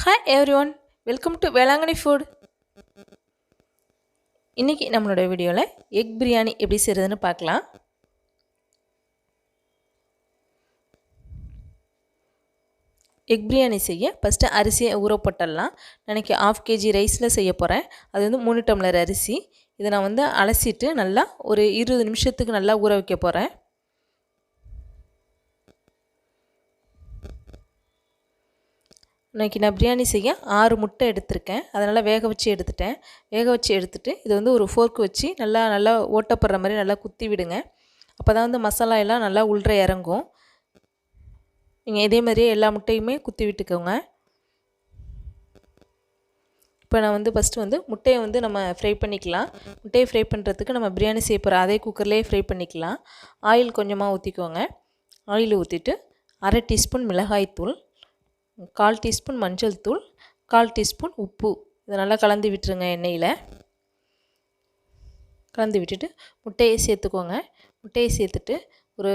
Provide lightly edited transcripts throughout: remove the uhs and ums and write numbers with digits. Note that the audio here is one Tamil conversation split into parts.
Hi everyone, welcome to Velangani Food. இன்னைக்கு நம்மளோட வீடியோல எக் பிரியாணி எப்படி செய்யறதுன்னு பார்க்கலாம். எக் பிரியாணி செய்ய ஃபர்ஸ்ட் அரிசியை ஊற போட்டுடலாம். நான் 1/2 kg ரைஸ்ல செய்ய போறேன். அது வந்து 3 டம்ளர் அரிசி. இதை நான் வந்து அலசிட்டு நல்லா ஒரு 20 நிமிஷத்துக்கு நல்லா ஊற வைக்க போறேன். இன்றைக்கி நான் பிரியாணி செய்ய 6 முட்டை எடுத்திருக்கேன். அதனால் வேக வச்சு எடுத்துட்டு இதை வந்து ஒரு ஃபோர்க் வச்சு நல்லா ஓட்டப்படுற மாதிரி நல்லா குத்தி விடுங்க. அப்போ தான் வந்து மசாலா எல்லாம் நல்லா உள்ற இறங்கும். நீங்கள் இதே மாதிரியே எல்லா முட்டையுமே குத்தி விட்டுக்கோங்க. இப்போ நான் வந்து ஃபஸ்ட்டு வந்து முட்டையை வந்து நம்ம ஃப்ரை பண்ணிக்கலாம். முட்டையை ஃப்ரை பண்ணுறதுக்கு நம்ம பிரியாணி செய்ய போகிற அதே குக்கர்லேயே ஃப்ரை பண்ணிக்கலாம். ஆயில் கொஞ்சமாக ஊற்றிக்கோங்க. ஆயில் ஊற்றிட்டு 1/2 டீஸ்பூன் மிளகாய்த்தூள், 1/4 டீஸ்பூன் மஞ்சள் தூள், 1/4 டீஸ்பூன் உப்பு இதை நல்லா கலந்து விட்டுருங்க. எண்ணெயில் கலந்து விட்டுட்டு முட்டையை சேர்த்துக்கோங்க. முட்டையை சேர்த்துட்டு ஒரு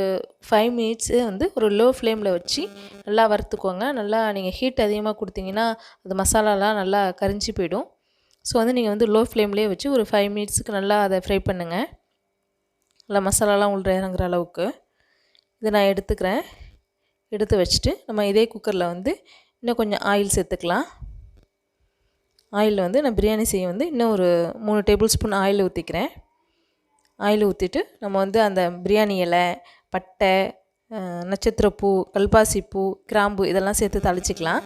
5 மினிட்ஸு வந்து ஒரு லோ ஃப்ளேமில் வச்சு நல்லா வறுத்துக்கோங்க. நல்லா நீங்கள் ஹீட் அதிகமாக கொடுத்தீங்கன்னா அது மசாலாலாம் நல்லா கரிஞ்சு போயிடும். ஸோ வந்து நீங்கள் வந்து லோ ஃப்ளேம்லேயே வச்சு ஒரு 5 மினிட்ஸுக்கு நல்லா அதை ஃப்ரை பண்ணுங்கள். நல்லா மசாலாலாம் உள்ள இறங்குற அளவுக்கு இதை நான் எடுத்துக்கிறேன். எடுத்து வச்சுட்டு நம்ம இதே குக்கரில் வந்து இன்னும் கொஞ்சம் ஆயில் சேர்த்துக்கலாம். ஆயில் வந்து நான் பிரியாணி செய்ய வந்து இன்னும் ஒரு 3 டேபிள் ஸ்பூன் ஆயில் ஊற்றிக்கிறேன். ஆயில் ஊற்றிட்டு நம்ம வந்து அந்த பிரியாணி இலை, பட்டை, நட்சத்திரப்பூ, கல்பாசிப்பூ, கிராம்பு இதெல்லாம் சேர்த்து தாளிச்சிக்கலாம்.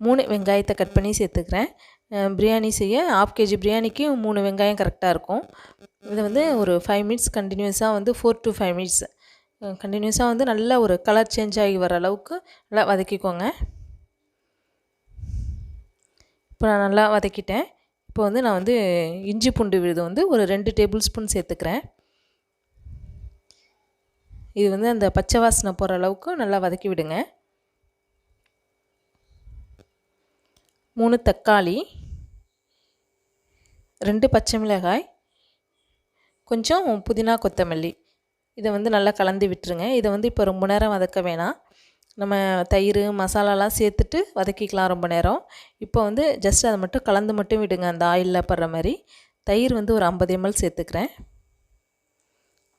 3 வெங்காயத்தை கட் பண்ணி சேர்த்துக்கிறேன். பிரியாணி செய்ய 1/2 kg பிரியாணிக்கு 3 வெங்காயம் கரெக்டாக இருக்கும். இதை வந்து ஒரு 5 மினிட்ஸ் கண்டினியூஸாக வந்து 4 to 5 மினிட்ஸ் கண்டினியூஸாக வந்து நல்லா ஒரு கலர் சேஞ்ச் ஆகி வர அளவுக்கு நல்லா வதக்கிக்கோங்க. இப்போ நான் நல்லா வதக்கிட்டேன். இப்போ வந்து நான் வந்து இஞ்சி பூண்டு விழுது வந்து ஒரு 2 டேபிள் ஸ்பூன் சேர்த்துக்கிறேன். இது வந்து அந்த பச்சை வாசனை போகிற அளவுக்கு நல்லா வதக்கி விடுங்க. 3 தக்காளி, 2 பச்சை மிளகாய், கொஞ்சம் புதினா கொத்தமல்லி இதை வந்து நல்லா கலந்து விட்டுருங்க. இதை வந்து இப்போ ரொம்ப நேரம் வதக்க வேணாம். நம்ம தயிர் மசாலாலாம் சேர்த்துட்டு வதக்கிக்கலாம் ரொம்ப நேரம். இப்போ வந்து ஜஸ்ட் அதை மட்டும் கலந்து மட்டும் விடுங்க அந்த ஆயிலில் படுற மாதிரி. தயிர் வந்து ஒரு 50 ml சேர்த்துக்கிறேன்.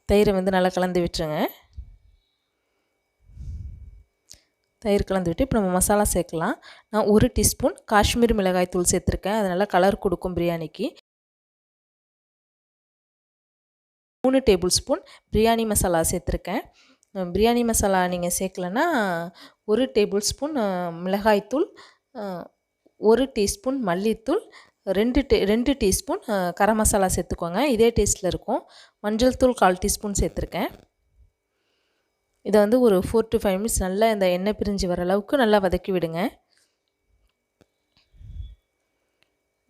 தயிரை வந்து நல்லா கலந்து விட்டுருங்க. தயிர் கலந்து விட்டு இப்போ நம்ம மசாலா சேர்க்கலாம். நான் 1 டீஸ்பூன் காஷ்மீர் மிளகாய் தூள் சேர்த்துருக்கேன். அது நல்லா கலர் கொடுக்கும் பிரியாணிக்கு. 3 டேபிள் ஸ்பூன் பிரியாணி மசாலா சேர்த்துருக்கேன். பிரியாணி மசாலா நீங்கள் சேர்க்கலன்னா 1 டேபிள் ஸ்பூன் மிளகாய்த்தூள், 1 டீஸ்பூன் மல்லித்தூள், 2 டீஸ்பூன் கரம் மசாலா சேர்த்துக்கோங்க. இதே டேஸ்ட்டில் இருக்கும். மஞ்சள் தூள் 1/4 டீஸ்பூன் சேர்த்துருக்கேன். இதை வந்து ஒரு 4 to 5 மினிட்ஸ் நல்லா இந்த எண்ணெய் பிரிஞ்சு வர அளவுக்கு நல்லா வதக்கி விடுங்க.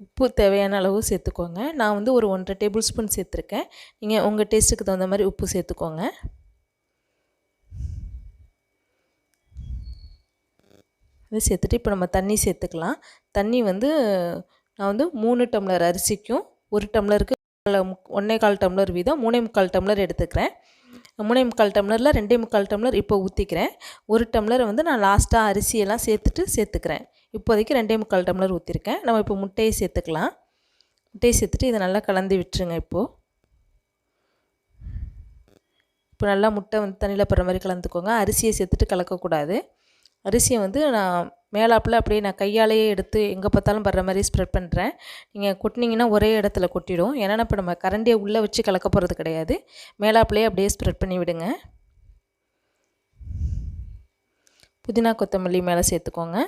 உப்பு தேவையான அளவு சேர்த்துக்கோங்க. நான் வந்து ஒரு 1/2 டேபிள் ஸ்பூன் சேர்த்துருக்கேன். நீங்கள் உங்கள் டேஸ்ட்டுக்கு தகுந்த மாதிரி உப்பு சேர்த்துக்கோங்க. இது சேர்த்துட்டு இப்போ நம்ம தண்ணி சேர்த்துக்கலாம். தண்ணி வந்து நான் வந்து 3 டம்ளர் அரிசிக்கும் 1 டம்ளருக்கு 1/4 டம்ளர் வீதம் 3/4 டம்ளர் எடுத்துக்கிறேன். 3/4 டம்ளரில் 2/4 டம்ளர் இப்போ ஊற்றிக்கிறேன். 1 டம்ளரை வந்து நான் லாஸ்ட்டாக அரிசியெல்லாம் சேர்த்துக்கிறேன். இப்போதைக்கு 2/4 டம்ளர் ஊற்றிருக்கேன். நம்ம இப்போ முட்டையை சேர்த்துக்கலாம். முட்டையை சேர்த்துட்டு இதை நல்லா கலந்து விட்டுருங்க. இப்போ நல்லா முட்டை வந்து தண்ணியில் படுற மாதிரி கலந்துக்கோங்க. அரிசியை சேர்த்துட்டு கலக்கக்கூடாது. அரிசியை வந்து நான் மேலாப்பில் அப்படியே நான் கையாலேயே எடுத்து எங்கே பார்த்தாலும் படுற மாதிரி ஸ்ப்ரெட் பண்ணுறேன். நீங்கள் கொட்டினீங்கன்னா ஒரே இடத்துல கொட்டிடும். ஏன்னா இப்போ நம்ம கரண்டியை உள்ளே வச்சு கலக்க போகிறது கிடையாது. மேலாப்பிலே அப்படியே ஸ்ப்ரெட் பண்ணி விடுங்க. புதினா கொத்தமல்லி மேலே சேர்த்துக்கோங்க.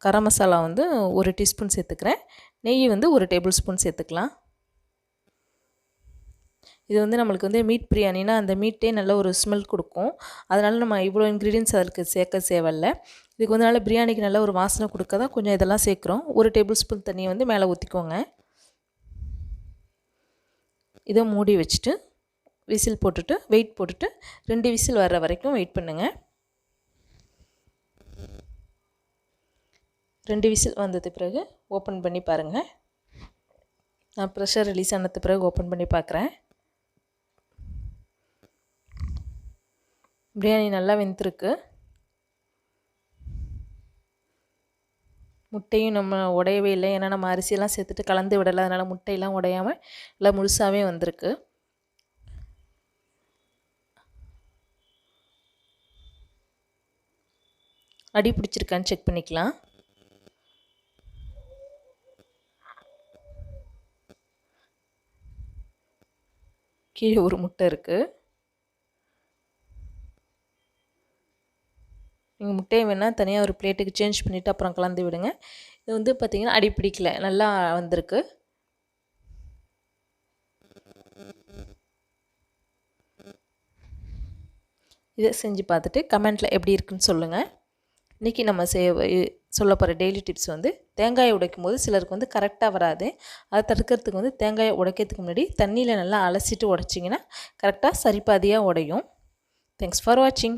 கரம் மசாலா வந்து 1 டீஸ்பூன் சேர்த்துக்கிறேன். நெய் வந்து 1 டேபிள் ஸ்பூன் சேர்த்துக்கலாம். இது வந்து நம்மளுக்கு வந்து மீட் பிரியாணினா அந்த மீட்டே நல்ல ஒரு ஸ்மெல் கொடுக்கும். அதனால் நம்ம இவ்வளோ இன்க்ரீடியன்ஸ் அதுக்கு சேர்க்க தேவையில்ல. இதுக்கு வந்து நல்ல பிரியாணிக்கு நல்ல ஒரு வாசனை கொடுக்க தான் கொஞ்சம் இதெல்லாம் சேர்க்குறோம். 1 டேபிள் ஸ்பூன் தண்ணியை வந்து மேலே ஊற்றிக்கோங்க. இதை மூடி வச்சுட்டு விசில் போட்டுட்டு வெயிட் போட்டுட்டு 2 விசில் வர்ற வரைக்கும் வெயிட் பண்ணுங்கள். 2 விசில் வந்தது பிறகு ஓப்பன் பண்ணி பாருங்கள். நான் ப்ரெஷர் ரிலீஸ் ஆனது பிறகு ஓப்பன் பண்ணி பார்க்குறேன். பிரியாணி நல்லா வெந்திருக்கு. முட்டையும் நம்ம உடையவே இல்லை, ஏன்னா நம்ம அரிசியெல்லாம் சேர்த்துட்டு கலந்து விடலை, அதனால் முட்டையெல்லாம் உடையாமல் நல்லா முழுசாகவே வந்திருக்கு. அடி பிடிச்சிருக்கான்னு செக் பண்ணிக்கலாம். கீழே ஒரு முட்டை இருக்குது. நீங்கள் முட்டையை வேணால் தனியாக ஒரு பிளேட்டுக்கு சேஞ்ச் பண்ணிவிட்டு அப்புறம் கலந்து விடுங்க. இது வந்து பார்த்திங்கன்னா அடி பிடிக்கல, நல்லா வந்திருக்கு. இதை செஞ்சு பார்த்துட்டு கமெண்ட்டில் எப்படி இருக்குன்னு சொல்லுங்கள். இன்றைக்கி நம்ம சொல்ல போகிற டெய்லி டிப்ஸ் வந்து தேங்காயை உடைக்கும் போது சிலருக்கு வந்து கரெக்டாக வராது. அதை தடுக்கிறதுக்கு வந்து தேங்காயை உடைக்கிறதுக்கு முன்னாடி தண்ணியில் நல்லா அலசிட்டு உடைச்சிங்கன்னா கரெக்டாக சரிபாதியாக உடையும். தேங்க்ஸ் ஃபார் வாட்சிங்.